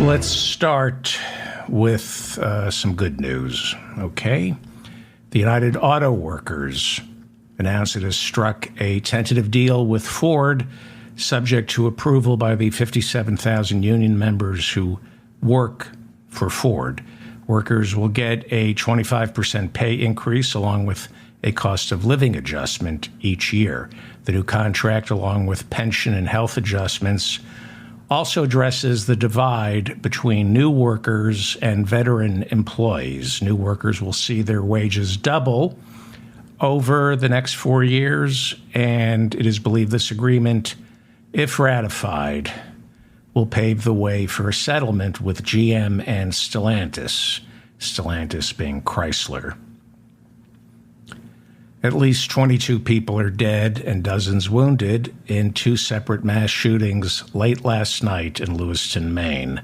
Let's start with some good news, okay? The United Auto Workers announced it has struck a tentative deal with Ford, subject to approval by the 57,000 union members who work for Ford. Workers will get a 25% pay increase along with a cost of living adjustment each year. The new contract, along with pension and health adjustments, also addresses the divide between new workers and veteran employees. New workers will see their wages double over the next 4 years, and it is believed this agreement, if ratified, will pave the way for a settlement with GM and Stellantis, Stellantis being Chrysler. At least 22 people are dead and dozens wounded in two separate mass shootings late last night in Lewiston, Maine.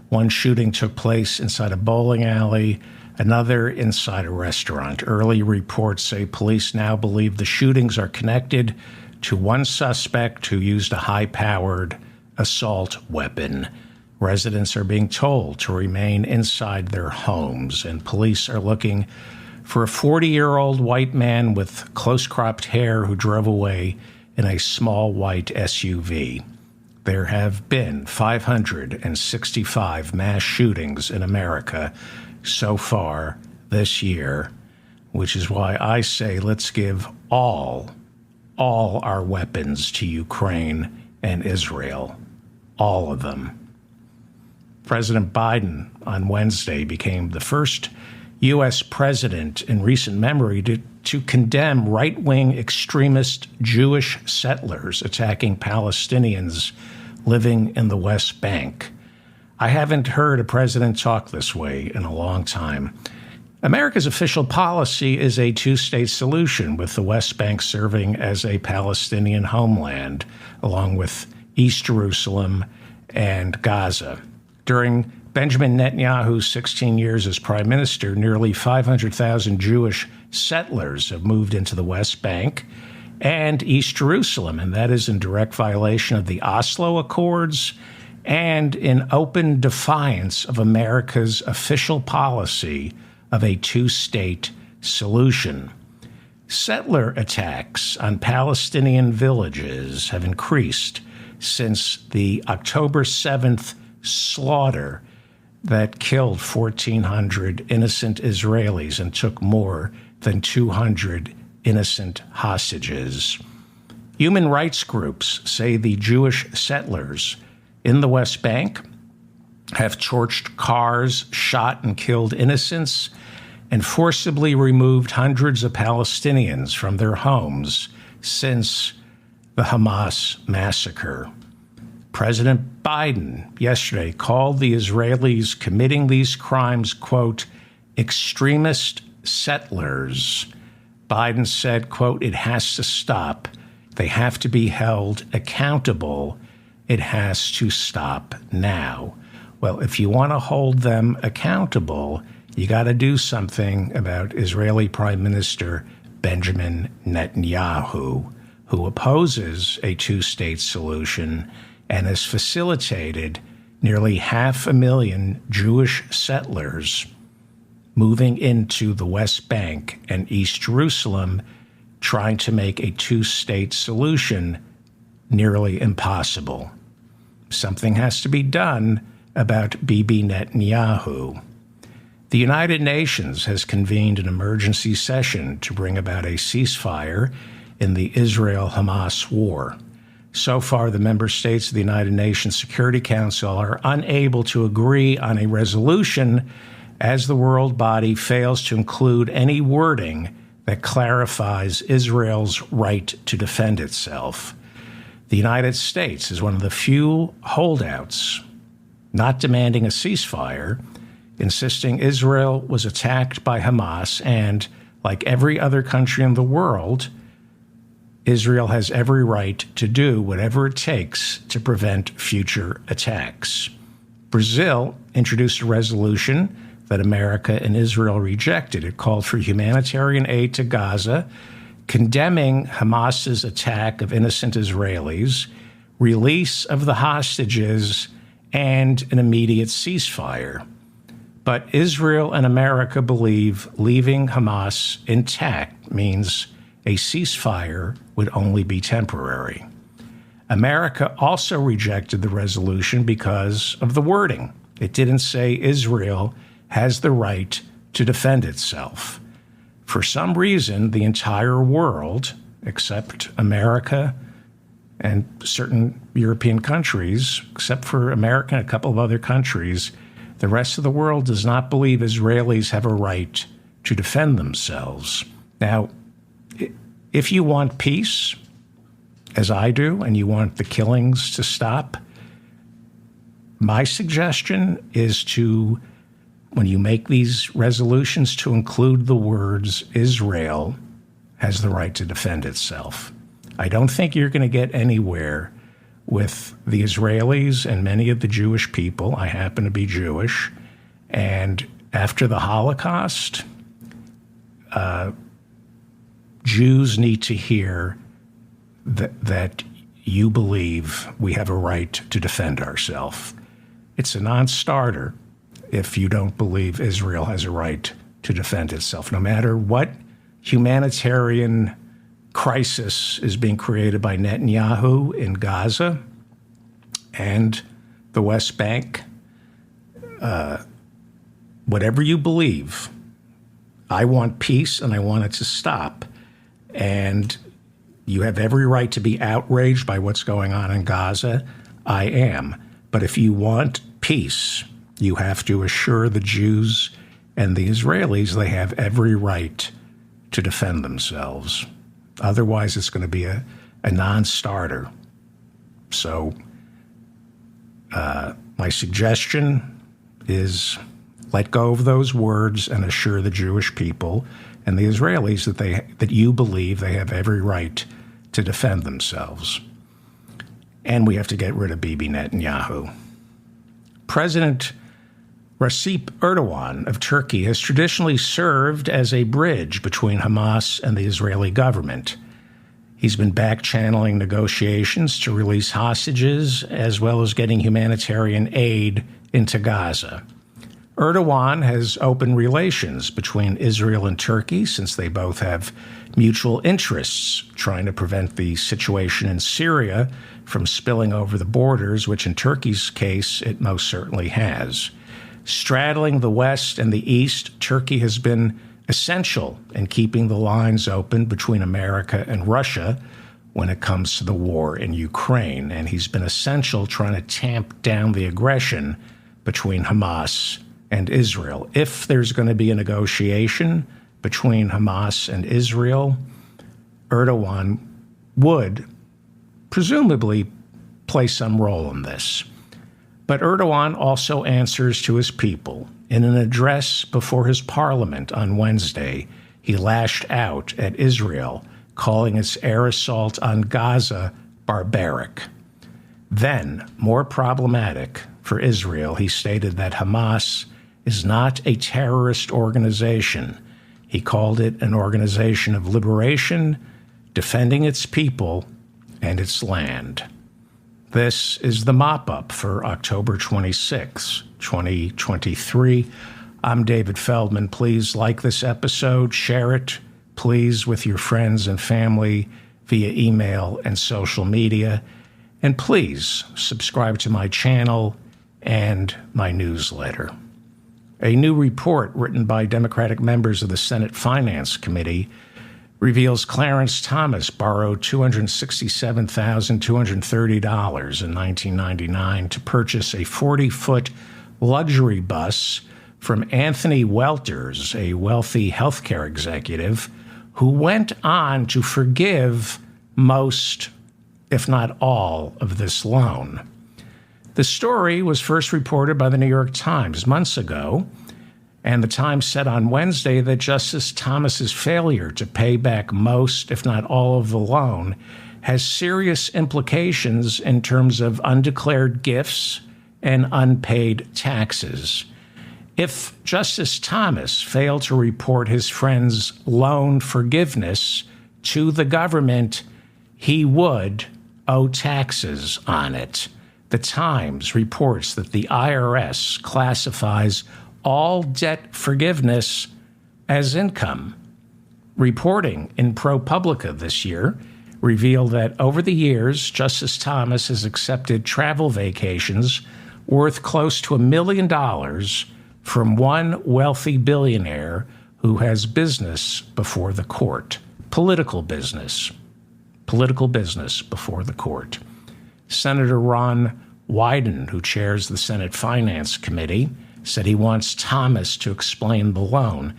One shooting took place inside a bowling alley, another inside a restaurant. Early reports say police now believe the shootings are connected to one suspect who used a high-powered assault weapon. Residents are being told to remain inside their homes, and police are looking for a 40-year-old white man with close-cropped hair who drove away in a small white SUV. There have been 565 mass shootings in America so far this year, which is why I say let's give all our weapons to Ukraine and Israel, all of them. President Biden on Wednesday became the first U.S. president in recent memory to condemn right-wing extremist Jewish settlers attacking Palestinians living in the West Bank. I haven't heard a president talk this way in a long time. America's official policy is a two-state solution, with the West Bank serving as a Palestinian homeland, along with East Jerusalem and Gaza. During Benjamin Netanyahu's 16 years as prime minister, nearly 500,000 Jewish settlers have moved into the West Bank and East Jerusalem, and that is in direct violation of the Oslo Accords and in open defiance of America's official policy of a two-state solution. Settler attacks on Palestinian villages have increased since the October 7th slaughter that killed 1,400 innocent Israelis and took more than 200 innocent hostages. Human rights groups say the Jewish settlers in the West Bank have torched cars, shot and killed innocents, and forcibly removed hundreds of Palestinians from their homes since the Hamas massacre. President Biden yesterday called the Israelis committing these crimes, quote, extremist settlers. Biden said, quote, it has to stop. They have to be held accountable. It has to stop now. Well, if you want to hold them accountable, you got to do something about Israeli Prime Minister Benjamin Netanyahu, who opposes a two-state solution and has facilitated nearly 500,000 Jewish settlers moving into the West Bank and East Jerusalem, trying to make a two-state solution nearly impossible. Something has to be done about Bibi Netanyahu. The United Nations has convened an emergency session to bring about a ceasefire in the Israel-Hamas war. So far, the member states of the United Nations Security Council are unable to agree on a resolution as the world body fails to include any wording that clarifies Israel's right to defend itself. The United States is one of the few holdouts not demanding a ceasefire, insisting Israel was attacked by Hamas, and, like every other country in the world, Israel has every right to do whatever it takes to prevent future attacks. Brazil introduced a resolution that America and Israel rejected. It called for humanitarian aid to Gaza, condemning Hamas's attack of innocent Israelis, release of the hostages, and an immediate ceasefire. But Israel and America believe leaving Hamas intact means a ceasefire would only be temporary. America also rejected the resolution because of the wording. It didn't say Israel has the right to defend itself. For some reason, the entire world, except America and certain European countries, except for America and a couple of other countries, the rest of the world does not believe Israelis have a right to defend themselves. Now, if you want peace, as I do, and you want the killings to stop, my suggestion is to, when you make these resolutions, to include the words Israel has the right to defend itself. I don't think you're going to get anywhere with the Israelis and many of the Jewish people. I happen to be Jewish. And after the Holocaust, Jews need to hear that you believe we have a right to defend ourselves. It's a non-starter if you don't believe Israel has a right to defend itself, no matter what humanitarian crisis is being created by Netanyahu in Gaza and the West Bank. Whatever you believe, I want peace and I want it to stop. And you have every right to be outraged by what's going on in Gaza. I am. But if you want peace, you have to assure the Jews and the Israelis they have every right to defend themselves. Otherwise, it's going to be a non-starter. So my suggestion is let go of those words and assure the Jewish people and the Israelis that you believe they have every right to defend themselves. And we have to get rid of Bibi Netanyahu. President Recep Erdogan of Turkey has traditionally served as a bridge between Hamas and the Israeli government. He's been back-channeling negotiations to release hostages, as well as getting humanitarian aid into Gaza. Erdogan has opened relations between Israel and Turkey, since they both have mutual interests trying to prevent the situation in Syria from spilling over the borders, which in Turkey's case it most certainly has. Straddling the West and the East, Turkey has been essential in keeping the lines open between America and Russia when it comes to the war in Ukraine. And he's been essential trying to tamp down the aggression between Hamas and Israel. If there's going to be a negotiation between Hamas and Israel, Erdogan would presumably play some role in this. But Erdogan also answers to his people. In an address before his parliament on Wednesday, he lashed out at Israel, calling its air assault on Gaza barbaric. Then, more problematic for Israel, he stated that Hamas is not a terrorist organization. He called it an organization of liberation, defending its people and its land. This is the mop-up for October 26, 2023. I'm David Feldman. Please like this episode, share it, please, with your friends and family via email and social media. And please subscribe to my channel and my newsletter. A new report written by Democratic members of the Senate Finance Committee reveals Clarence Thomas borrowed $267,230 in 1999 to purchase a 40-foot luxury bus from Anthony Welters, a wealthy healthcare executive who went on to forgive most, if not all, of this loan. The story was first reported by the New York Times months ago, and the Times said on Wednesday that Justice Thomas's failure to pay back most, if not all, of the loan has serious implications in terms of undeclared gifts and unpaid taxes. If Justice Thomas failed to report his friend's loan forgiveness to the government, he would owe taxes on it. The Times reports that the IRS classifies all debt forgiveness as income. Reporting in ProPublica this year revealed that over the years, Justice Thomas has accepted travel vacations worth close to $1 million from one wealthy billionaire who has business before the court. Political business before the court. Senator Ron Wyden, who chairs the Senate Finance Committee, said he wants Thomas to explain the loan,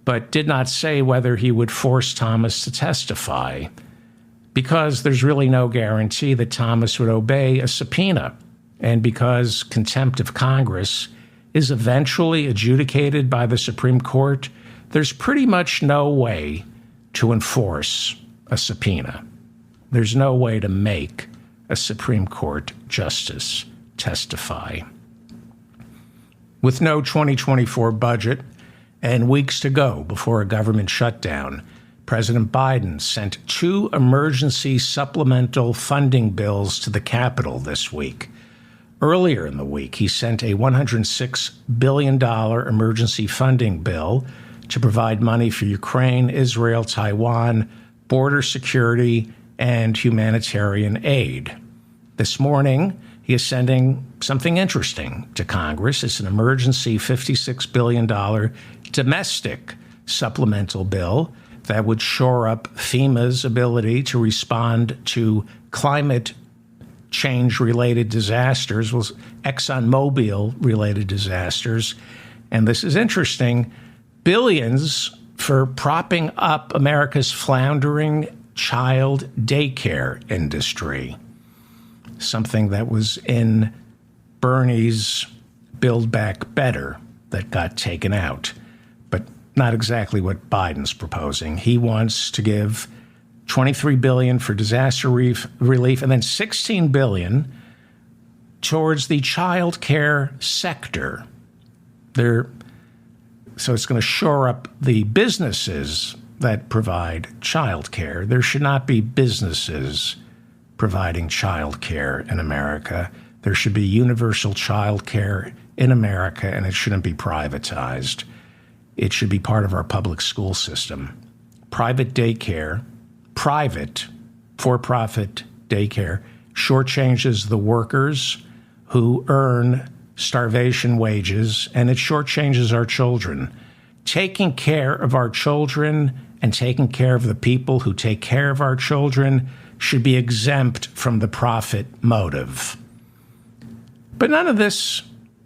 but did not say whether he would force Thomas to testify, because there's really no guarantee that Thomas would obey a subpoena, and because contempt of Congress is eventually adjudicated by the Supreme Court, there's pretty much no way to enforce a subpoena. There's no way to make a Supreme Court justice testify. With no 2024 budget and weeks to go before a government shutdown, President Biden sent 2 emergency supplemental funding bills to the Capitol this week. Earlier in the week, he sent a $106 billion emergency funding bill to provide money for Ukraine, Israel, Taiwan, border security, and humanitarian aid. This morning, he is sending something interesting to Congress. It's an emergency $56 billion domestic supplemental bill that would shore up FEMA's ability to respond to climate change-related disasters, ExxonMobil-related disasters. And this is interesting, billions for propping up America's floundering child daycare industry, something that was in Bernie's Build Back Better that got taken out, but not exactly what Biden's proposing. He wants to give $23 billion for disaster relief and then $16 billion towards the child care sector. So it's going to shore up the businesses that provide child care. There should not be businesses providing child care in America. There should be universal child care in America, and it shouldn't be privatized. It should be part of our public school system. Private daycare, private, for-profit daycare, shortchanges the workers who earn starvation wages, and it shortchanges our children. Taking care of our children and taking care of the people who take care of our children should be exempt from the profit motive. But none of this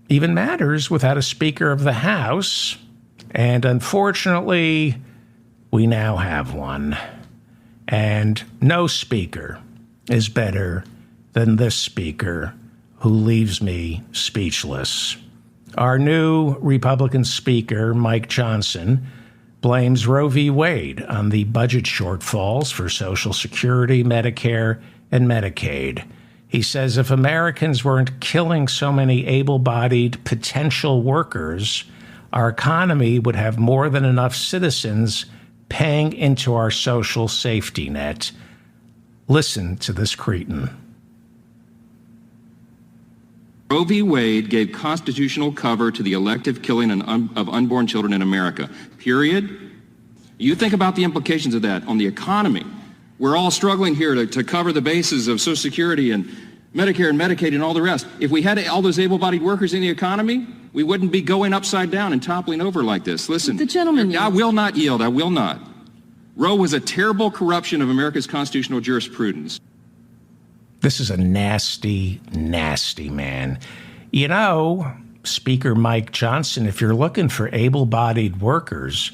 even matters without a Speaker of the House, and unfortunately, we now have one. And no speaker is better than this speaker, who leaves me speechless. Our new Republican Speaker, Mike Johnson, blames Roe v. Wade on the budget shortfalls for Social Security, Medicare, and Medicaid. He says if Americans weren't killing so many able-bodied potential workers, our economy would have more than enough citizens paying into our social safety net. Listen to this cretin. Roe v. Wade gave constitutional cover to the elective killing of unborn children in America, period. You think about the implications of that on the economy. We're all struggling here to cover the bases of Social Security and Medicare and Medicaid and all the rest. If we had all those able-bodied workers in the economy, we wouldn't be going upside down and toppling over like this. Listen, the gentleman, I will not yield. I will not. Roe was a terrible corruption of America's constitutional jurisprudence. This is a nasty, nasty man. You know, Speaker Mike Johnson, if you're looking for able-bodied workers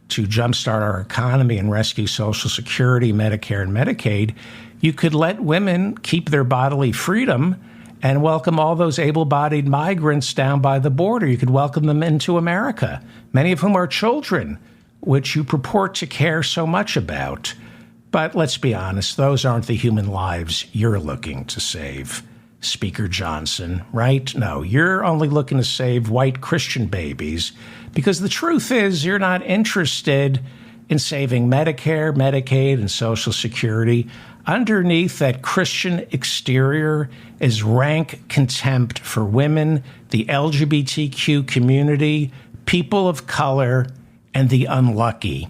to jumpstart our economy and rescue Social Security, Medicare, and Medicaid, you could let women keep their bodily freedom and welcome all those able-bodied migrants down by the border. You could welcome them into America, many of whom are children, which you purport to care so much about. But let's be honest, those aren't the human lives you're looking to save, Speaker Johnson, right? No, you're only looking to save white Christian babies, because the truth is you're not interested in saving Medicare, Medicaid, and Social Security. Underneath that Christian exterior is rank contempt for women, the LGBTQ community, people of color, and the unlucky.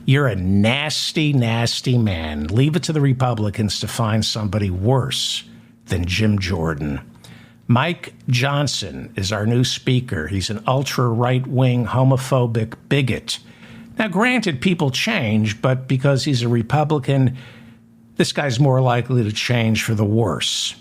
You're a nasty, nasty man. Leave it to the Republicans to find somebody worse than Jim Jordan. Mike Johnson is our new speaker. He's an ultra-right-wing homophobic bigot. Now, granted, people change, but because he's a Republican, this guy's more likely to change for the worse.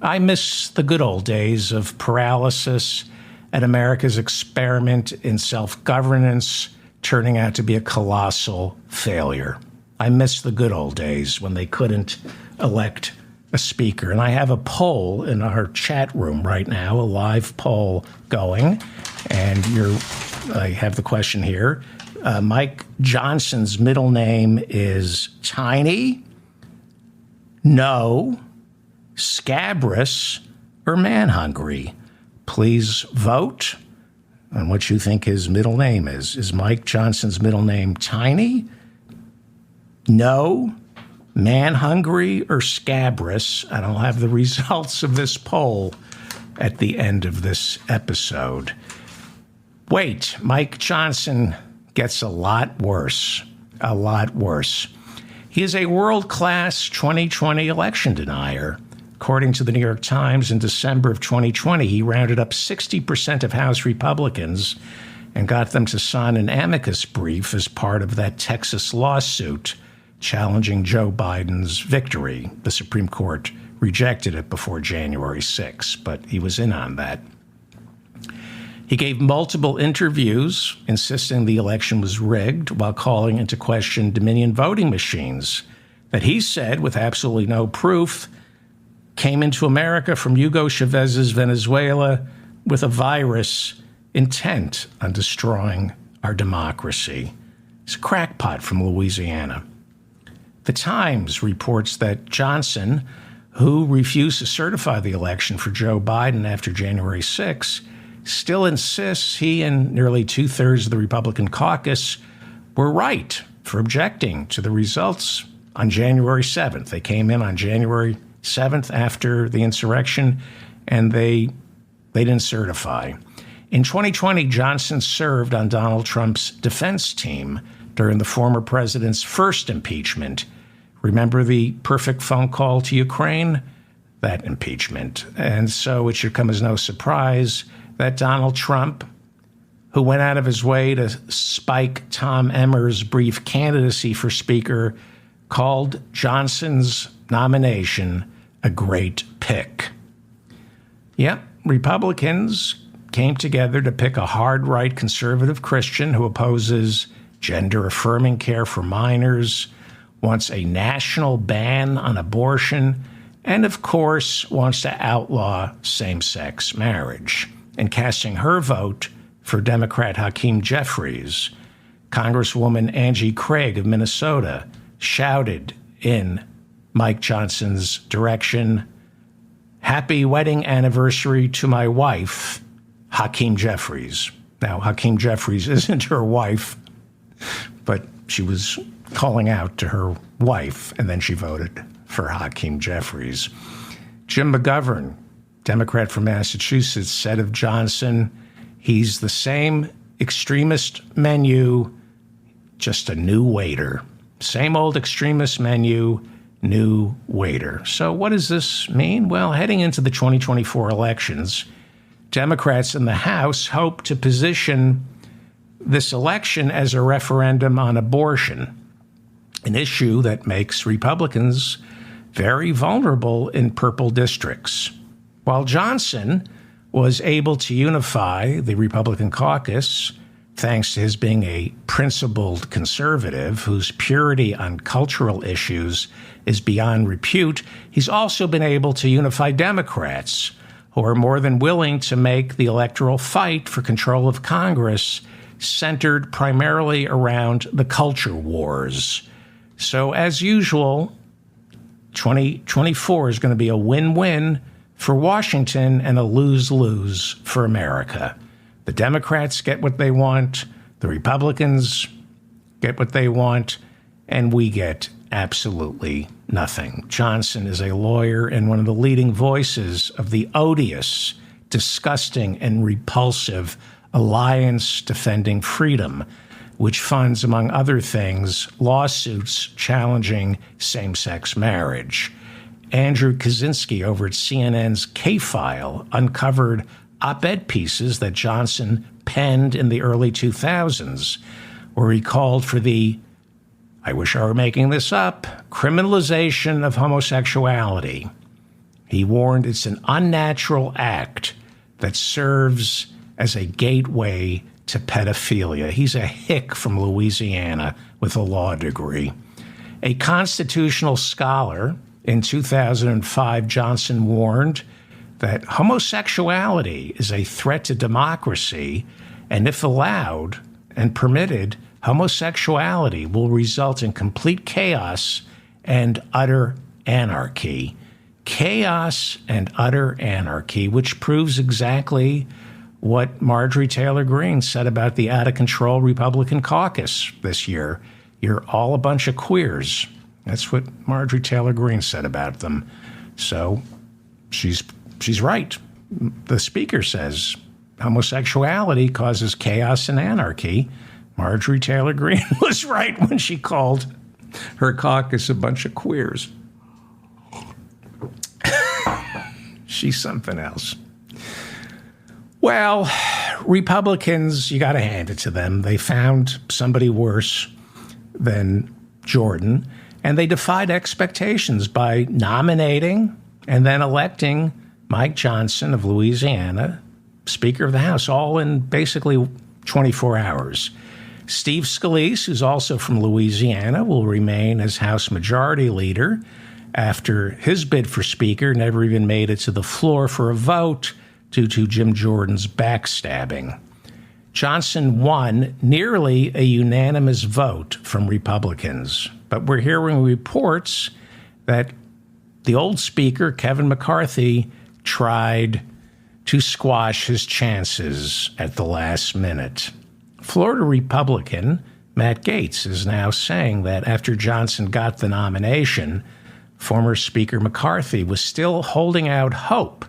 I miss the good old days of paralysis at America's experiment in self-governance turning out to be a colossal failure. I miss the good old days when they couldn't elect a speaker. And I have a poll in our chat room right now, a live poll going. And I have the question here. Mike Johnson's middle name is Tiny, No, Scabrous, or Man-Hungry. Please vote on what you think his middle name is. Is Mike Johnson's middle name Tiny, No, Man-Hungry, or Scabrous? And I'll have the results of this poll at the end of this episode. Wait, Mike Johnson gets a lot worse. A lot worse. He is a world-class 2020 election denier. According to the New York Times, in December of 2020, he rounded up 60% of House Republicans and got them to sign an amicus brief as part of that Texas lawsuit challenging Joe Biden's victory. The Supreme Court rejected it before January 6, but he was in on that. He gave multiple interviews insisting the election was rigged while calling into question Dominion voting machines that he said, with absolutely no proof, came into America from Hugo Chavez's Venezuela with a virus intent on destroying our democracy. He's a crackpot from Louisiana. The Times reports that Johnson, who refused to certify the election for Joe Biden after January 6, still insists he and nearly two-thirds of the Republican caucus were right for objecting to the results on January 7th. They came in on January 7th after the insurrection, and they didn't certify. In 2020, Johnson served on Donald Trump's defense team during the former president's first impeachment. Remember the perfect phone call to Ukraine? That impeachment. And so it should come as no surprise that Donald Trump, who went out of his way to spike Tom Emmer's brief candidacy for Speaker, called Johnson's nomination a great pick. Yep, Republicans came together to pick a hard-right conservative Christian who opposes gender-affirming care for minors, wants a national ban on abortion, and, of course, wants to outlaw same-sex marriage. And casting her vote for Democrat Hakeem Jeffries, Congresswoman Angie Craig of Minnesota shouted in Mike Johnson's direction, "Happy wedding anniversary to my wife, Hakeem Jeffries." Now, Hakeem Jeffries isn't her wife, but she was calling out to her wife, and then she voted for Hakeem Jeffries. Jim McGovern, Democrat from Massachusetts, said of Johnson, he's the same extremist menu, just a new waiter. Same old extremist menu, new waiter. So what does this mean? Well, heading into the 2024 elections, Democrats in the House hope to position this election as a referendum on abortion, an issue that makes Republicans very vulnerable in purple districts. While Johnson was able to unify the Republican caucus, thanks to his being a principled conservative whose purity on cultural issues is beyond repute, he's also been able to unify Democrats who are more than willing to make the electoral fight for control of Congress centered primarily around the culture wars. So, as usual, 2024 is going to be a win-win for Washington and a lose-lose for America. The Democrats get what they want, the Republicans get what they want, and we get absolutely nothing. Johnson is a lawyer and one of the leading voices of the odious, disgusting, and repulsive Alliance Defending Freedom, which funds, among other things, lawsuits challenging same-sex marriage. Andrew Kaczynski over at CNN's K-File uncovered op-ed pieces that Johnson penned in the early 2000s, where he called for the, I wish I were making this up, criminalization of homosexuality. He warned it's an unnatural act that serves as a gateway to pedophilia. He's a hick from Louisiana with a law degree. A constitutional scholar, in 2005, Johnson warned that homosexuality is a threat to democracy, and if allowed and permitted, homosexuality will result in complete chaos and utter anarchy. Chaos and utter anarchy, which proves exactly what Marjorie Taylor Greene said about the out-of-control Republican caucus this year. You're all a bunch of queers. That's what Marjorie Taylor Greene said about them. So she's right. The speaker says homosexuality causes chaos and anarchy. Marjorie Taylor Greene was right when she called her caucus a bunch of queers. She's something else. Well, Republicans, you got to hand it to them. They found somebody worse than Jordan, and they defied expectations by nominating and then electing Mike Johnson of Louisiana, Speaker of the House, all in basically 24 hours. Steve Scalise, who's also from Louisiana, will remain as House Majority Leader after his bid for Speaker never even made it to the floor for a vote due to Jim Jordan's backstabbing. Johnson won nearly a unanimous vote from Republicans, but we're hearing reports that the old Speaker, Kevin McCarthy, tried to squash his chances at the last minute. Florida Republican Matt Gaetz is now saying that after Johnson got the nomination, former Speaker McCarthy was still holding out hope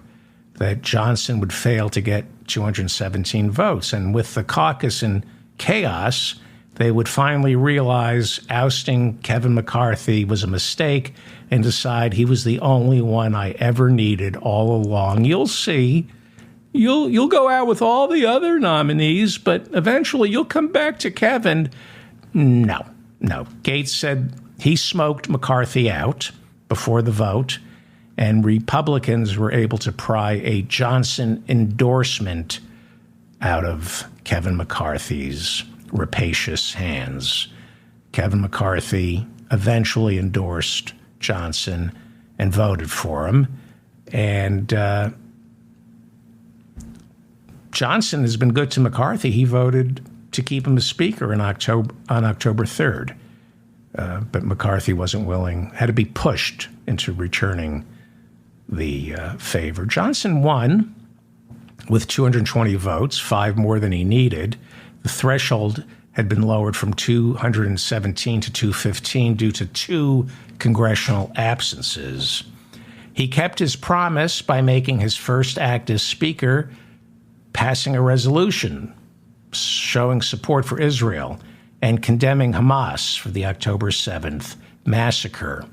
that Johnson would fail to get 217 votes. And with the caucus in chaos, they would finally realize ousting Kevin McCarthy was a mistake and decide he was the only one I ever needed all along. You'll see. You'll go out with all the other nominees, but eventually you'll come back to Kevin. No. Gaetz said he smoked McCarthy out before the vote, and Republicans were able to pry a Johnson endorsement out of Kevin McCarthy's rapacious hands. Kevin McCarthy eventually endorsed Johnson and voted for him. And Johnson has been good to McCarthy. He voted to keep him as Speaker on October 3rd. But McCarthy wasn't willing, had to be pushed into returning the favor. Johnson won with 220 votes, 5 more than he needed. The threshold had been lowered from 217 to 215 due to 2 congressional absences. He kept his promise by making his first act as Speaker, passing a resolution showing support for Israel and condemning Hamas for the October 7th massacre.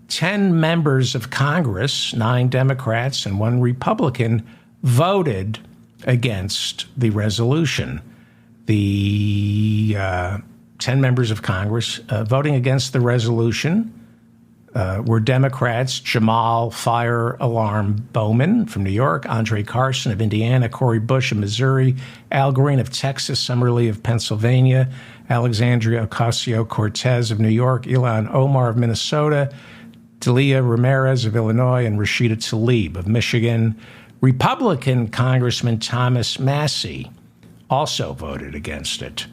10 members of Congress, 9 Democrats and 1 Republican, voted against the resolution. The 10 members of Congress voting against the resolution were Democrats Jamal Fire Alarm Bowman from New York, Andre Carson of Indiana, Cori Bush of Missouri, Al Green of Texas, Summer Lee of Pennsylvania, Alexandria Ocasio-Cortez of New York, Ilhan Omar of Minnesota, Delia Ramirez of Illinois, and Rashida Tlaib of Michigan. Republican Congressman Thomas Massie also voted against it.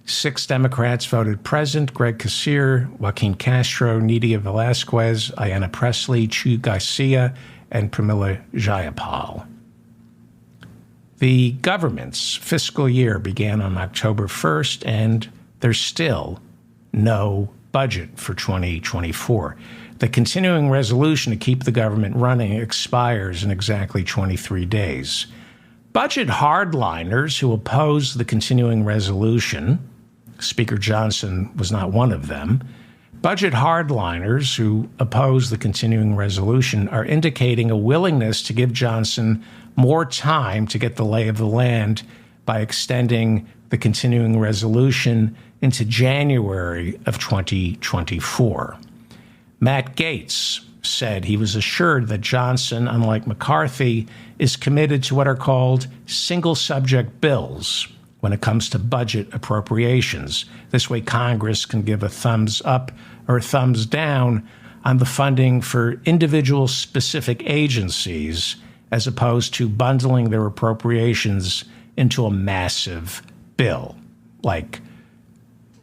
6 Democrats voted present: Greg Casere, Joaquin Castro, Nydia Velasquez, Ayanna Pressley, Chu Garcia, and Pramila Jayapal. The government's fiscal year began on October 1st, and there's still no budget for 2024. The continuing resolution to keep the government running expires in exactly 23 days. Budget hardliners who oppose the continuing resolution, Speaker Johnson was not one of them, budget hardliners who oppose the continuing resolution are indicating a willingness to give Johnson more time to get the lay of the land by extending the continuing resolution into January of 2024. Matt Gaetz said he was assured that Johnson, unlike McCarthy, is committed to what are called single subject bills when it comes to budget appropriations. This way, Congress can give a thumbs up or a thumbs down on the funding for individual specific agencies as opposed to bundling their appropriations into a massive bill, like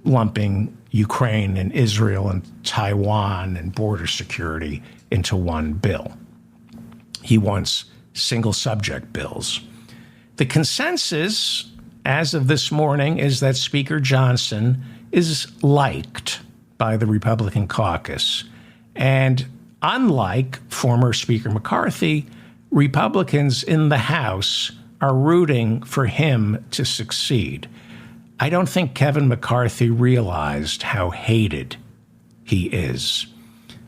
lumping Ukraine and Israel and Taiwan and border security into one bill. He wants single subject bills. The consensus as of this morning is that Speaker Johnson is liked by the Republican caucus. And unlike former Speaker McCarthy, Republicans in the House are rooting for him to succeed. I don't think Kevin McCarthy realized how hated he is.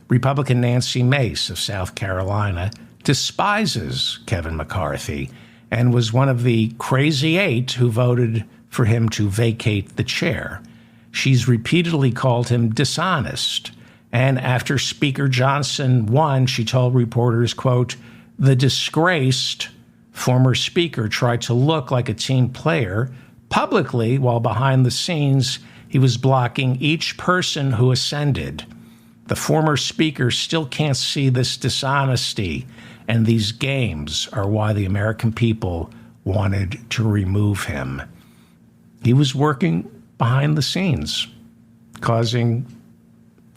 Republican Nancy Mace of South Carolina despises Kevin McCarthy and was one of the crazy eight who voted for him to vacate the chair. She's repeatedly called him dishonest. And after Speaker Johnson won, she told reporters, quote, "The disgraced former speaker tried to look like a team player publicly, while behind the scenes, he was blocking each person who ascended. The former speaker still can't see this dishonesty, and these games are why the American people wanted to remove him." He was working behind the scenes, causing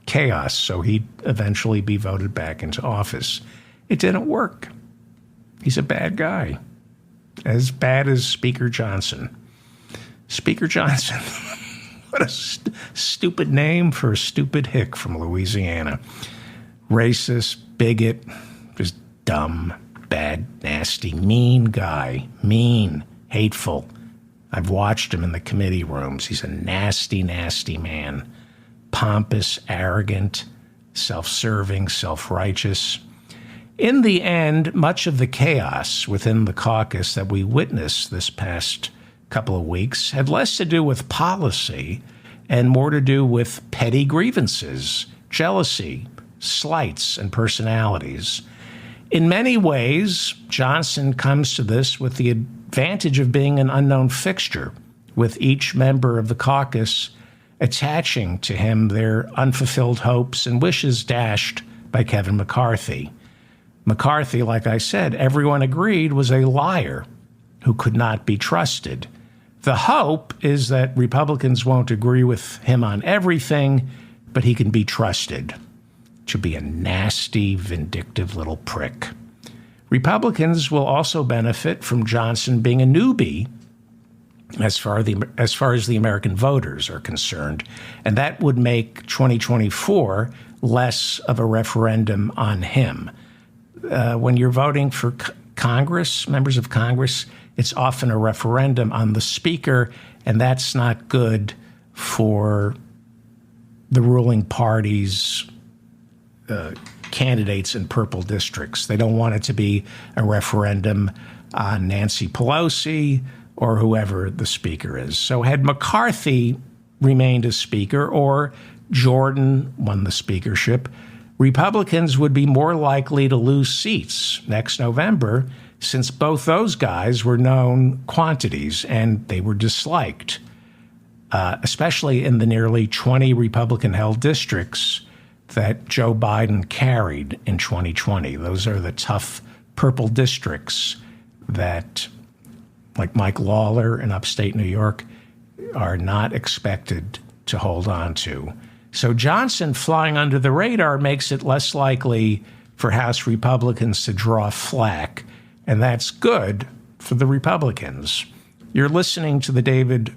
chaos so he'd eventually be voted back into office. It didn't work. He's a bad guy, as bad as Speaker Johnson. Speaker Johnson, what a stupid name for a stupid hick from Louisiana. Racist, bigot, just dumb, bad, nasty, mean guy. Mean, hateful. I've watched him in the committee rooms. He's a nasty, nasty man. Pompous, arrogant, self-serving, self-righteous. In the end, much of the chaos within the caucus that we witnessed this past couple of weeks had less to do with policy and more to do with petty grievances, jealousy, slights, and personalities. In many ways, Johnson comes to this with the advantage of being an unknown fixture, with each member of the caucus attaching to him their unfulfilled hopes and wishes dashed by Kevin McCarthy. McCarthy, like I said, everyone agreed was a liar who could not be trusted. The hope is that Republicans won't agree with him on everything, but he can be trusted to be a nasty, vindictive little prick. Republicans will also benefit from Johnson being a newbie as far as the American voters are concerned, and that would make 2024 less of a referendum on him. When you're voting for Congress, members of Congress, it's often a referendum on the speaker, and that's not good for the ruling party's candidates in purple districts. They don't want it to be a referendum on Nancy Pelosi or whoever the speaker is. So had McCarthy remained as speaker or Jordan won the speakership, Republicans would be more likely to lose seats next November, since both those guys were known quantities and they were disliked, especially in the nearly 20 Republican-held districts that Joe Biden carried in 2020. Those are the tough purple districts that, like Mike Lawler in upstate New York, are not expected to hold on to. So Johnson flying under the radar makes it less likely for House Republicans to draw flack, and that's good for the Republicans. You're listening to the David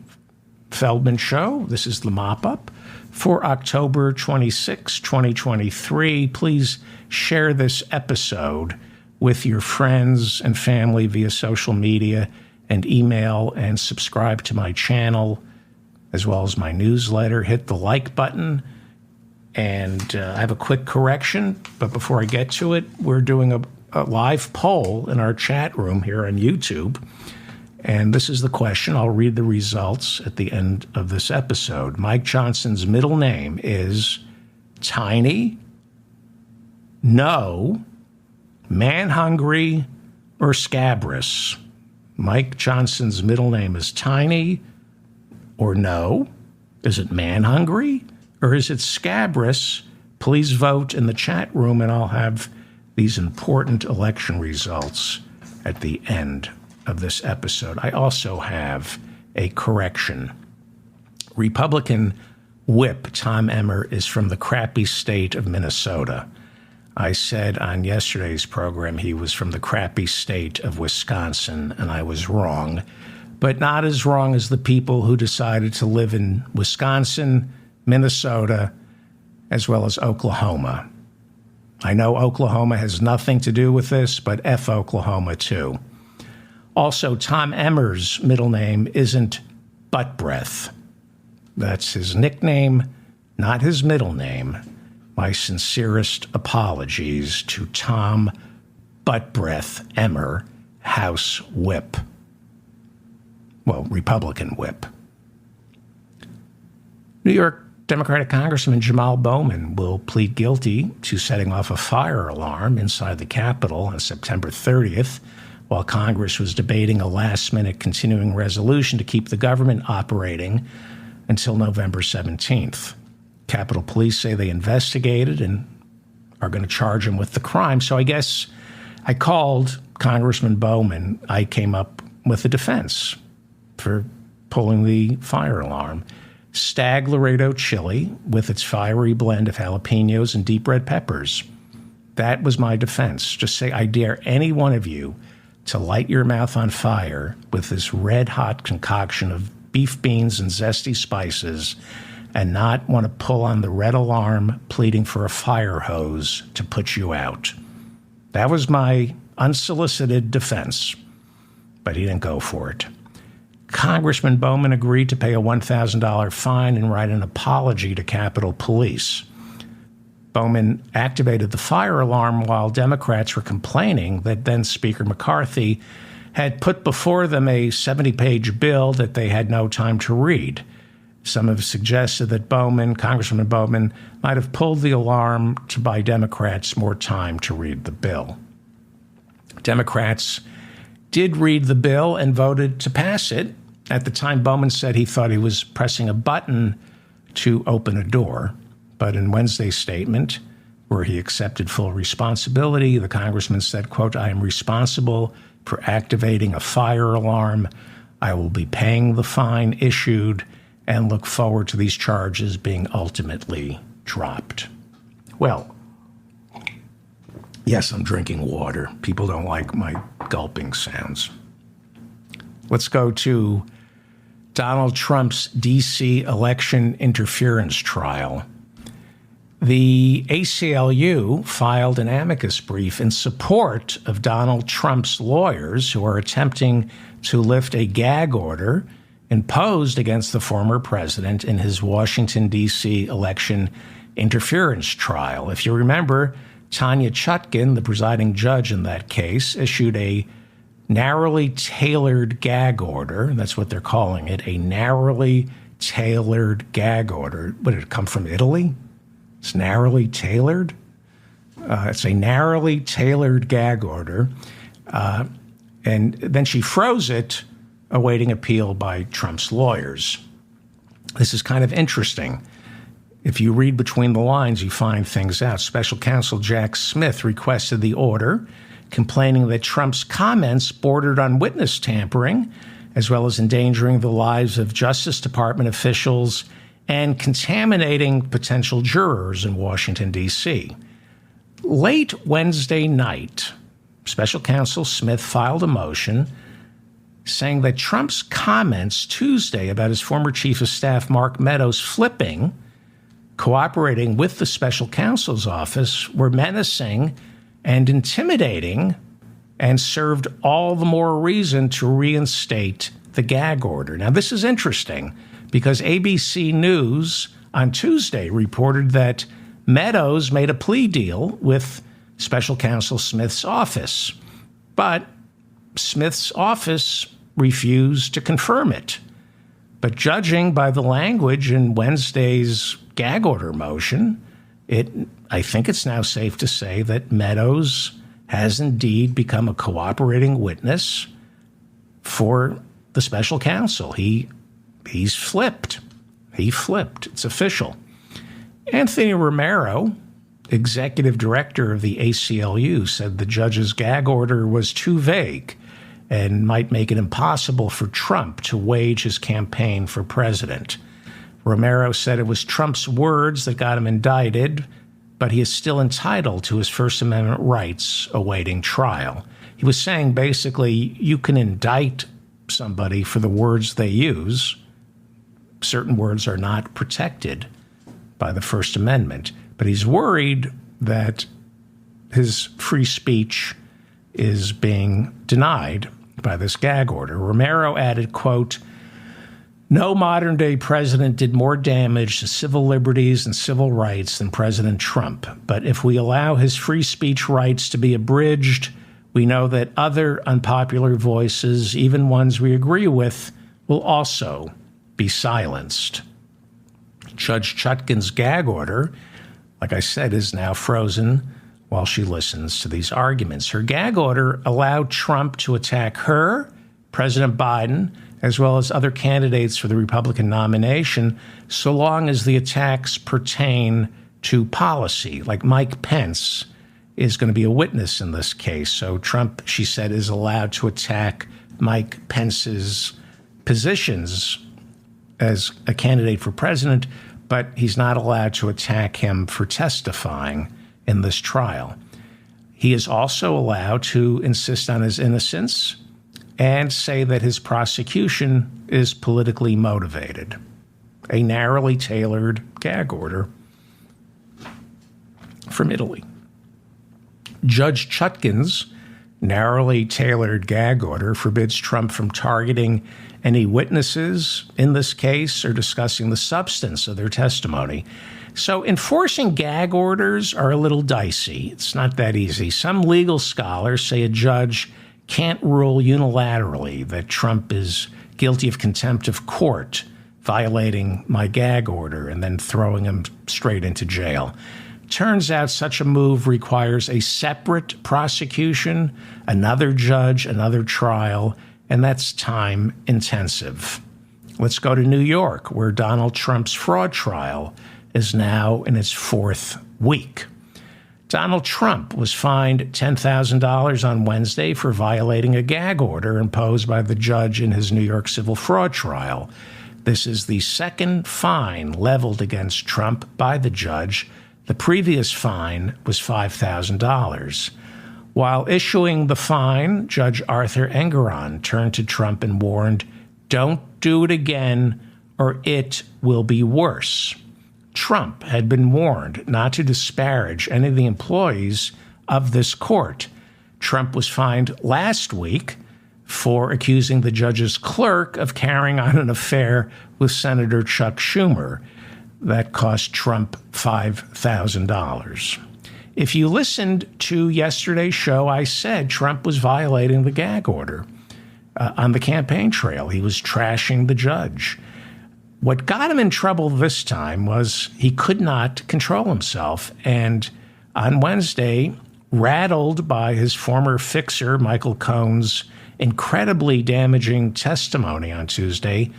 Feldman Show. This is the Mop-Up for October 26, 2023. Please share this episode with your friends and family via social media and email, and subscribe to my channel as well as my newsletter. Hit the like button. And I have a quick correction, but before I get to it, we're doing a live poll in our chat room here on YouTube. And this is the question. I'll read the results at the end of this episode. Mike Johnson's middle name is Tiny, No, Man-Hungry, or Scabrous. Mike Johnson's middle name is Tiny or No? Is it Man-Hungry or is it Scabrous? Please vote in the chat room, and I'll have these important election results at the end of this episode. I also have a correction. Republican whip Tom Emmer is from the crappy state of Minnesota. I said on yesterday's program he was from the crappy state of Wisconsin, and I was wrong, but not as wrong as the people who decided to live in Wisconsin, Minnesota, as well as Oklahoma. I know Oklahoma has nothing to do with this, but F Oklahoma too. Also, Tom Emmer's middle name isn't Butt Breath. That's his nickname, not his middle name. My sincerest apologies to Tom Butt Breath Emmer, House Whip. Well, Republican Whip. New York Democratic Congressman Jamal Bowman will plead guilty to setting off a fire alarm inside the Capitol on September 30th, while Congress was debating a last-minute continuing resolution to keep the government operating until November 17th. Capitol Police say they investigated and are going to charge him with the crime. So I guess I called Congressman Bowman. I came up with a defense for pulling the fire alarm. Stag Laredo chili with its fiery blend of jalapenos and deep red peppers. That was my defense. Just say, I dare any one of you to light your mouth on fire with this red-hot concoction of beef beans and zesty spices and not want to pull on the red alarm pleading for a fire hose to put you out. That was my unsolicited defense, but he didn't go for it. Congressman Bowman agreed to pay a $1,000 fine and write an apology to Capitol Police. Bowman activated the fire alarm while Democrats were complaining that then Speaker McCarthy had put before them a 70-page bill that they had no time to read. Some have suggested that Congressman Bowman, might have pulled the alarm to buy Democrats more time to read the bill. Democrats did read the bill and voted to pass it. At the time, Bowman said he thought he was pressing a button to open a door. But in Wednesday's statement, where he accepted full responsibility, the congressman said, quote, I am responsible for activating a fire alarm. I will be paying the fine issued and look forward to these charges being ultimately dropped. Well, yes, I'm drinking water. People don't like my gulping sounds. Let's go to Donald Trump's D.C. election interference trial. The ACLU filed an amicus brief in support of Donald Trump's lawyers who are attempting to lift a gag order imposed against the former president in his Washington, D.C. election interference trial. If you remember, Tanya Chutkan, the presiding judge in that case, issued a narrowly tailored gag order. That's what they're calling it, a narrowly tailored gag order. Would it come from Italy? It's narrowly tailored? It's a narrowly tailored gag order. And then she froze it, awaiting appeal by Trump's lawyers. This is kind of interesting. If you read between the lines, you find things out. Special counsel Jack Smith requested the order, complaining that Trump's comments bordered on witness tampering, as well as endangering the lives of Justice Department officials and contaminating potential jurors in Washington, D.C. Late Wednesday night, Special counsel Smith filed a motion saying that Trump's comments Tuesday about his former chief of staff, Mark Meadows, flipping cooperating with the special counsel's office were menacing and intimidating, and served all the more reason to reinstate the gag order. Now, this is interesting because ABC News on Tuesday reported that Meadows made a plea deal with special counsel Smith's office, but Smith's office refused to confirm it. But judging by the language in Wednesday's gag order motion, I think it's now safe to say that Meadows has indeed become a cooperating witness for the special counsel. He's flipped. He flipped. It's official. Anthony Romero, executive director of the ACLU, said the judge's gag order was too vague and might make it impossible for Trump to wage his campaign for president. Romero said it was Trump's words that got him indicted, but he is still entitled to his First Amendment rights awaiting trial. He was saying basically you can indict somebody for the words they use. Certain words are not protected by the First Amendment, but he's worried that his free speech is being denied by this gag order. Romero added, quote, "No modern-day president did more damage to civil liberties and civil rights than President Trump. But if we allow his free speech rights to be abridged, we know that other unpopular voices, even ones we agree with, will also be silenced." Judge Chutkan's gag order, like I said, is now frozen while she listens to these arguments. Her gag order allowed Trump to attack her, President Biden, as well as other candidates for the Republican nomination, so long as the attacks pertain to policy. Like Mike Pence is going to be a witness in this case. So Trump, she said, is allowed to attack Mike Pence's positions as a candidate for president, but he's not allowed to attack him for testifying in this trial. He is also allowed to insist on his innocence and say that his prosecution is politically motivated. A narrowly tailored gag order from Italy. Judge Chutkan's narrowly tailored gag order forbids Trump from targeting any witnesses in this case or discussing the substance of their testimony. So enforcing gag orders are a little dicey. It's not that easy. Some legal scholars say a judge can't rule unilaterally that Trump is guilty of contempt of court, violating my gag order, and then throwing him straight into jail. Turns out such a move requires a separate prosecution, another judge, another trial, and that's time intensive. Let's go to New York, where Donald Trump's fraud trial is now in its fourth week. Donald Trump was fined $10,000 on Wednesday for violating a gag order imposed by the judge in his New York civil fraud trial. This is the second fine leveled against Trump by the judge. The previous fine was $5,000. While issuing the fine, Judge Arthur Engoron turned to Trump and warned, "Don't do it again or it will be worse." Trump had been warned not to disparage any of the employees of this court. Trump was fined last week for accusing the judge's clerk of carrying on an affair with Senator Chuck Schumer. That cost Trump $5,000. If you listened to yesterday's show, I said Trump was violating the gag order on the campaign trail. He was trashing the judge. What got him in trouble this time was he could not control himself. And on Wednesday, rattled by his former fixer, Michael Cohen's incredibly damaging testimony on Tuesday,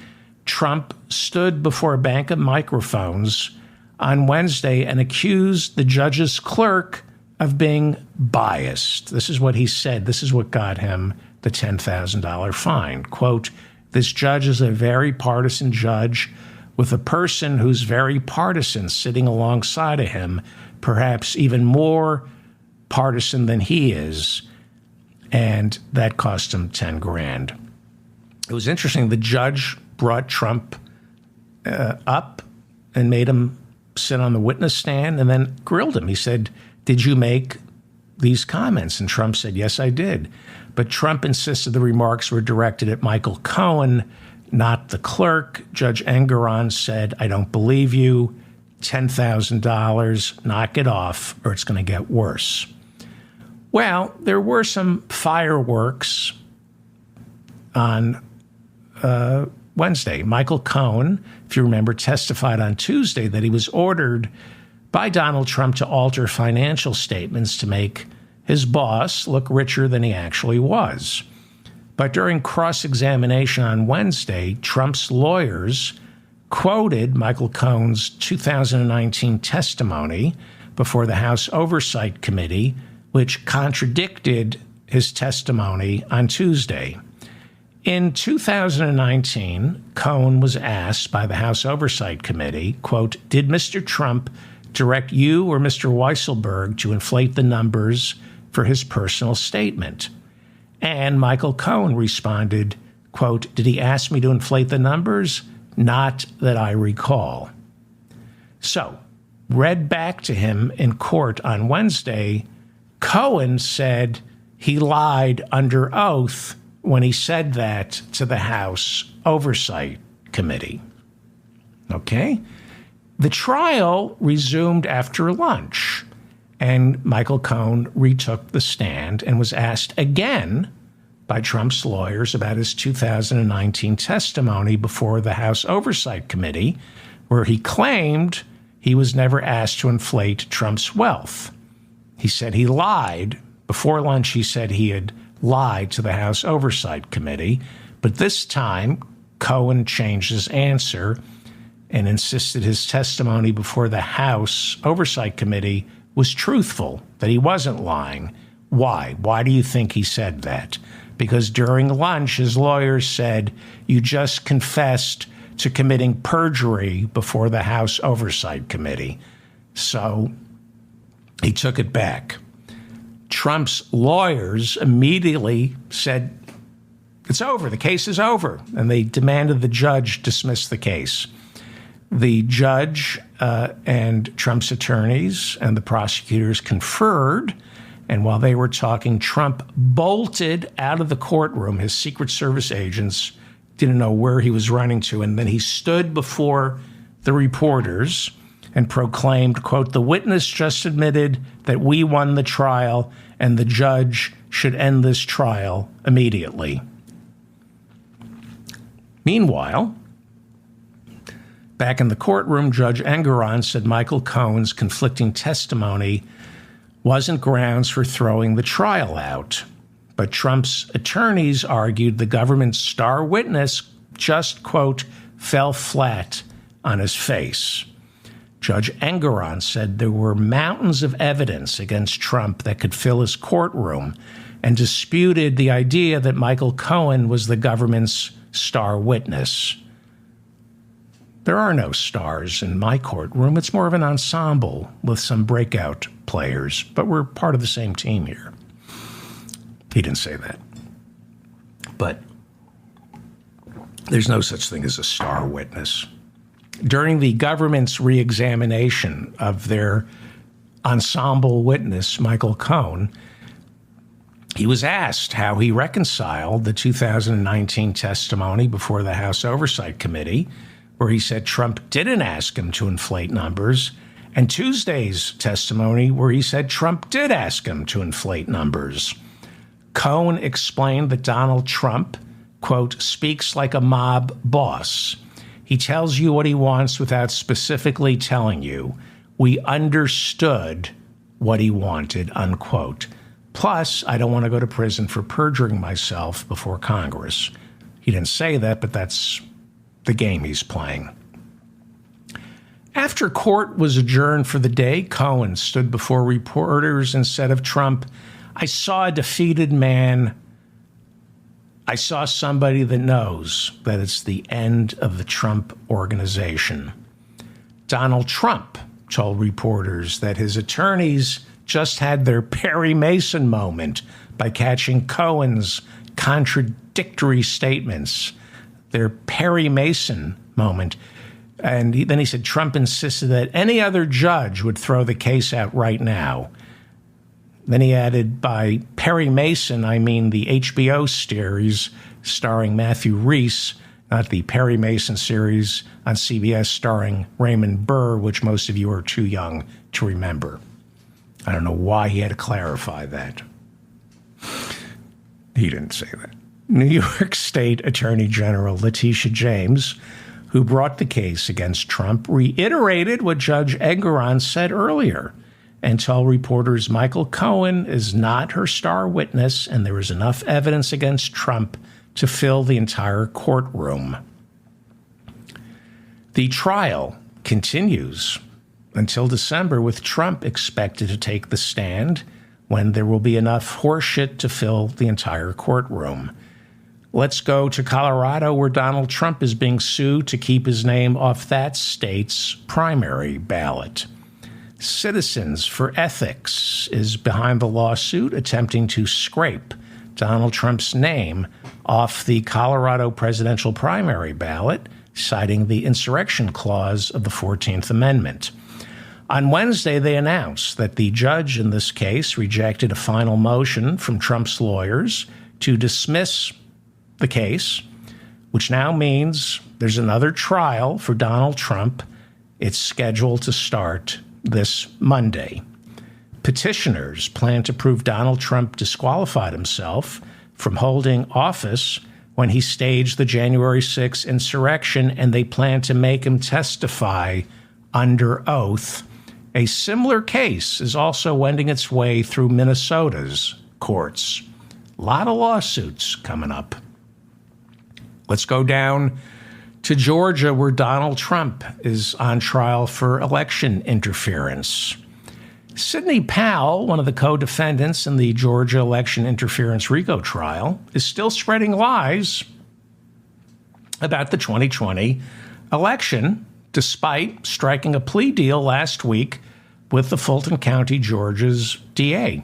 Trump stood before a bank of microphones on Wednesday and accused the judge's clerk of being biased. This is what he said. This is what got him the $10,000 fine. Quote, "This judge is a very partisan judge with a person who's very partisan sitting alongside of him, perhaps even more partisan than he is." And that cost him 10 grand. It was interesting. The judge brought Trump up and made him sit on the witness stand and then grilled him. He said, "Did you make these comments?" And Trump said, "Yes, I did." But Trump insisted the remarks were directed at Michael Cohen, not the clerk. Judge Engoron said, "I don't believe you. $10,000, knock it off, or it's going to get worse." Well, there were some fireworks on Wednesday. Michael Cohen, if you remember, testified on Tuesday that he was ordered by Donald Trump to alter financial statements to make his boss look richer than he actually was. But during cross-examination on Wednesday, Trump's lawyers quoted Michael Cohen's 2019 testimony before the House Oversight Committee, which contradicted his testimony on Tuesday. In 2019, Cohen was asked by the House Oversight Committee, quote, "Did Mr. Trump direct you or Mr. Weisselberg to inflate the numbers for his personal statement?" And Michael Cohen responded, quote, "Did he ask me to inflate the numbers? Not that I recall." So, read back to him in court on Wednesday, Cohen said he lied under oath when he said that to the House Oversight Committee. Okay? The trial resumed after lunch, and Michael Cohen retook the stand and was asked again by Trump's lawyers about his 2019 testimony before the House Oversight Committee, where he claimed he was never asked to inflate Trump's wealth. He said he lied. Before lunch, he said he had lied to the House Oversight Committee, but this time Cohen changed his answer and insisted his testimony before the House Oversight Committee was truthful, that he wasn't lying. Why? Why do you think he said that? Because during lunch, his lawyers said, "You just confessed to committing perjury before the House Oversight Committee." So he took it back. Trump's lawyers immediately said, "It's over. The case is over." And they demanded the judge dismiss the case. The judge and Trump's attorneys and the prosecutors conferred. And while they were talking, Trump bolted out of the courtroom. His Secret Service agents didn't know where he was running to. And then he stood before the reporters and proclaimed, quote, "The witness just admitted that we won the trial and the judge should end this trial immediately." Meanwhile, back in the courtroom, Judge Engoron said Michael Cohen's conflicting testimony wasn't grounds for throwing the trial out. But Trump's attorneys argued the government's star witness just, quote, "fell flat on his face." Judge Engoron said there were mountains of evidence against Trump that could fill his courtroom and disputed the idea that Michael Cohen was the government's star witness. There are no stars in my courtroom. It's more of an ensemble with some breakout players, but we're part of the same team here. He didn't say that. But there's no such thing as a star witness. During the government's reexamination of their ensemble witness, Michael Cohen, he was asked how he reconciled the 2019 testimony before the House Oversight Committee, where he said Trump didn't ask him to inflate numbers, and Tuesday's testimony where he said Trump did ask him to inflate numbers. Cohen explained that Donald Trump, quote, "speaks like a mob boss. He tells you what he wants without specifically telling you. We understood what he wanted," unquote. Plus, I don't want to go to prison for perjuring myself before Congress. He didn't say that, but that's the game he's playing. After court was adjourned for the day, Cohen stood before reporters and said of Trump, "I saw a defeated man. I saw somebody that knows that it's the end of the Trump organization." Donald Trump told reporters that his attorneys just had their Perry Mason moment by catching Cohen's contradictory statements. Their Perry Mason moment. And then he said Trump insisted that any other judge would throw the case out right now. Then he added, by Perry Mason, I mean the HBO series starring Matthew Rhys, not the Perry Mason series on CBS starring Raymond Burr, which most of you are too young to remember. I don't know why he had to clarify that. He didn't say that. New York State Attorney General Letitia James, who brought the case against Trump, reiterated what Judge Engoron said earlier and told reporters Michael Cohen is not her star witness and there is enough evidence against Trump to fill the entire courtroom. The trial continues until December, with Trump expected to take the stand when there will be enough horseshit to fill the entire courtroom. Let's go to Colorado, where Donald Trump is being sued to keep his name off that state's primary ballot. Citizens for Ethics is behind the lawsuit, attempting to scrape Donald Trump's name off the Colorado presidential primary ballot, citing the insurrection clause of the 14th Amendment. On Wednesday, they announced that the judge in this case rejected a final motion from Trump's lawyers to dismiss the case, which now means there's another trial for Donald Trump. It's scheduled to start this Monday. Petitioners plan to prove Donald Trump disqualified himself from holding office when he staged the January 6th insurrection, and they plan to make him testify under oath. A similar case is also wending its way through Minnesota's courts. A lot of lawsuits coming up. Let's go down to Georgia, where Donald Trump is on trial for election interference. Sidney Powell, one of the co-defendants in the Georgia election interference RICO trial, is still spreading lies about the 2020 election, despite striking a plea deal last week with the Fulton County, Georgia's DA.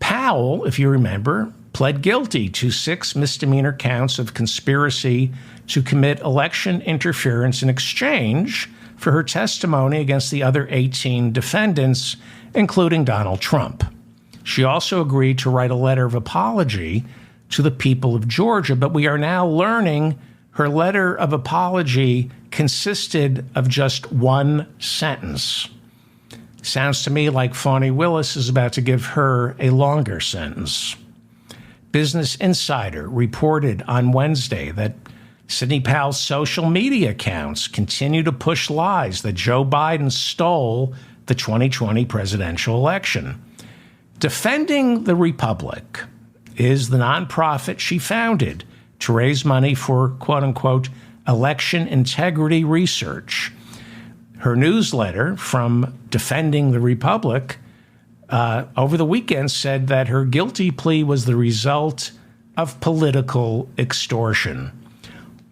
Powell, if you remember, pled guilty to 6 misdemeanor counts of conspiracy to commit election interference in exchange for her testimony against the other 18 defendants, including Donald Trump. She also agreed to write a letter of apology to the people of Georgia, but we are now learning her letter of apology consisted of just one sentence. Sounds to me like Fani Willis is about to give her a longer sentence. Business Insider reported on Wednesday that Sidney Powell's social media accounts continue to push lies that Joe Biden stole the 2020 presidential election. Defending the Republic is the nonprofit she founded to raise money for, quote-unquote, election integrity research. Her newsletter from Defending the Republic over the weekend said that her guilty plea was the result of political extortion.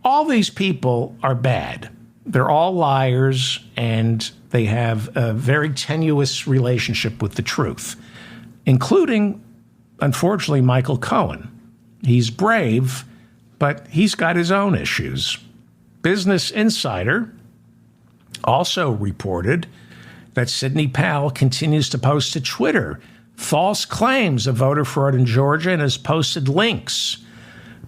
All these people are bad. They're all liars, and they have a very tenuous relationship with the truth, including, unfortunately, Michael Cohen. He's brave, but he's got his own issues. Business Insider also reported that Sidney Powell continues to post to Twitter false claims of voter fraud in Georgia and has posted links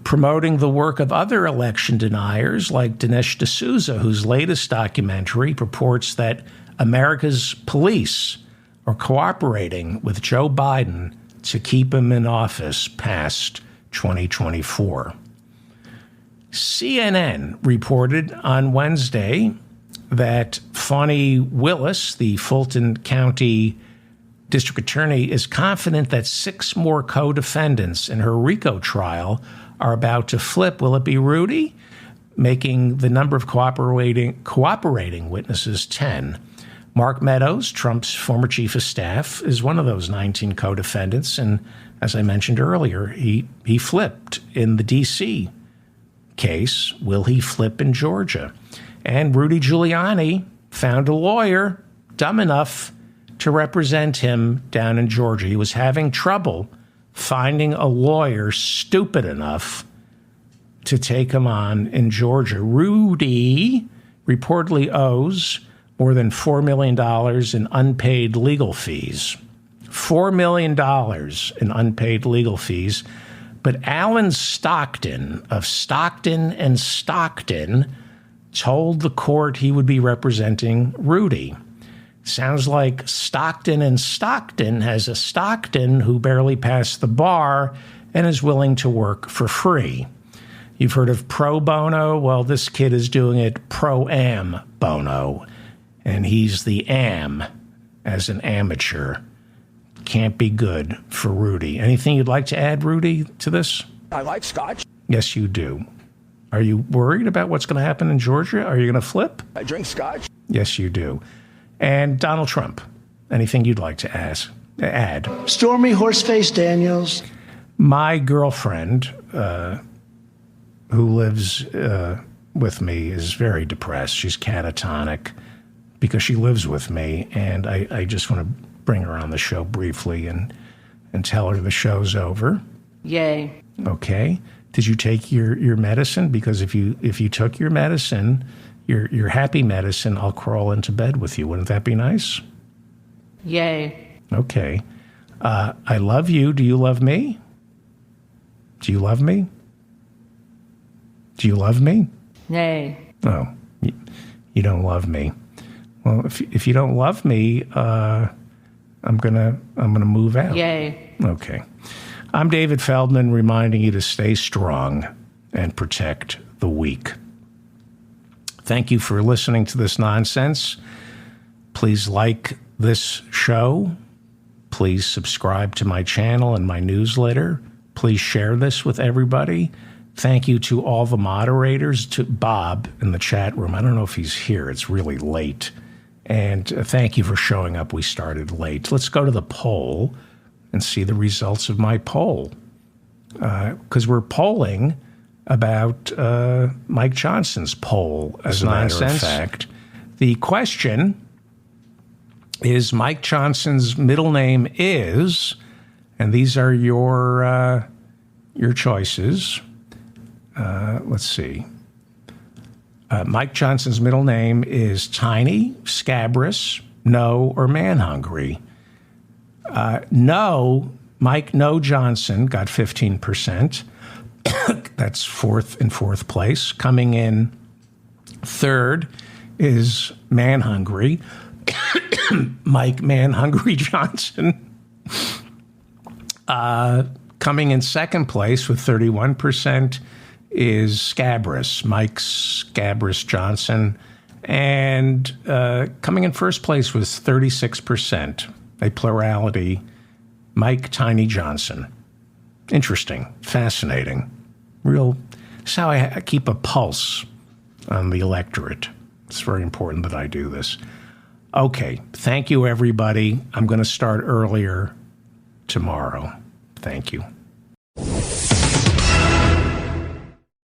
promoting the work of other election deniers like Dinesh D'Souza, whose latest documentary purports that America's police are cooperating with Joe Biden to keep him in office past 2024. CNN reported on Wednesday that Fani Willis, the Fulton County District Attorney, is confident that 6 more co-defendants in her RICO trial are about to flip. Will it be Rudy? Making the number of cooperating witnesses 10. Mark Meadows, Trump's former chief of staff, is one of those 19 co-defendants. And as I mentioned earlier, he flipped in the D.C. case. Will he flip in Georgia? And Rudy Giuliani found a lawyer dumb enough to represent him down in Georgia. He was having trouble finding a lawyer stupid enough to take him on in Georgia. Rudy reportedly owes more than $4 million in unpaid legal fees. $4 million in unpaid legal fees. But Alan Stockton of Stockton and Stockton told the court he would be representing Rudy. Sounds like Stockton and Stockton has a Stockton who barely passed the bar and is willing to work for free. You've heard of pro bono? Well, this kid is doing it pro-am bono, and he's the am as an amateur. Can't be good for Rudy. Anything you'd like to add, Rudy, to this? I like scotch. Yes, you do. Are you worried about what's going to happen in Georgia? Are you going to flip? I drink scotch. Yes, you do. And Donald Trump, anything you'd like to add? Stormy Horseface Daniels. My girlfriend, who lives with me, is very depressed. She's catatonic because she lives with me, and I just want to bring her on the show briefly and tell her the show's over. Yay. Okay. Did you take your medicine? Because if you took your medicine, your happy medicine, I'll crawl into bed with you. Wouldn't that be nice? Yay. Okay. I love you. Do you love me? Do you love me? Do you love me? Nay. Oh, you don't love me. Well, if you don't love me, I'm gonna move out. Yay. Okay. I'm David Feldman, reminding you to stay strong and protect the weak. Thank you for listening to this nonsense. Please like this show. Please subscribe to my channel and my newsletter. Please share this with everybody. Thank you to all the moderators, to Bob in the chat room. I don't know if he's here. It's really late. And thank you for showing up. We started late. Let's go to the poll and see the results of my poll. Because we're polling about Mike Johnson's poll, as a matter of fact. The question is, Mike Johnson's middle name is, and these are your choices. Let's see. Mike Johnson's middle name is Tiny, Scabrous, No, or Man-Hungry. No, Mike No Johnson got 15%. That's fourth place. Coming in third is Man-Hungry. Mike Man-Hungry Johnson. Coming in second place with 31% is Scabrous, Mike Scabrous Johnson. And coming in first place was 36%, a plurality, Mike Tiny Johnson. Interesting, fascinating. It's how I keep a pulse on the electorate. It's very important that I do this. Okay, thank you, everybody. I'm going to start earlier tomorrow. Thank you.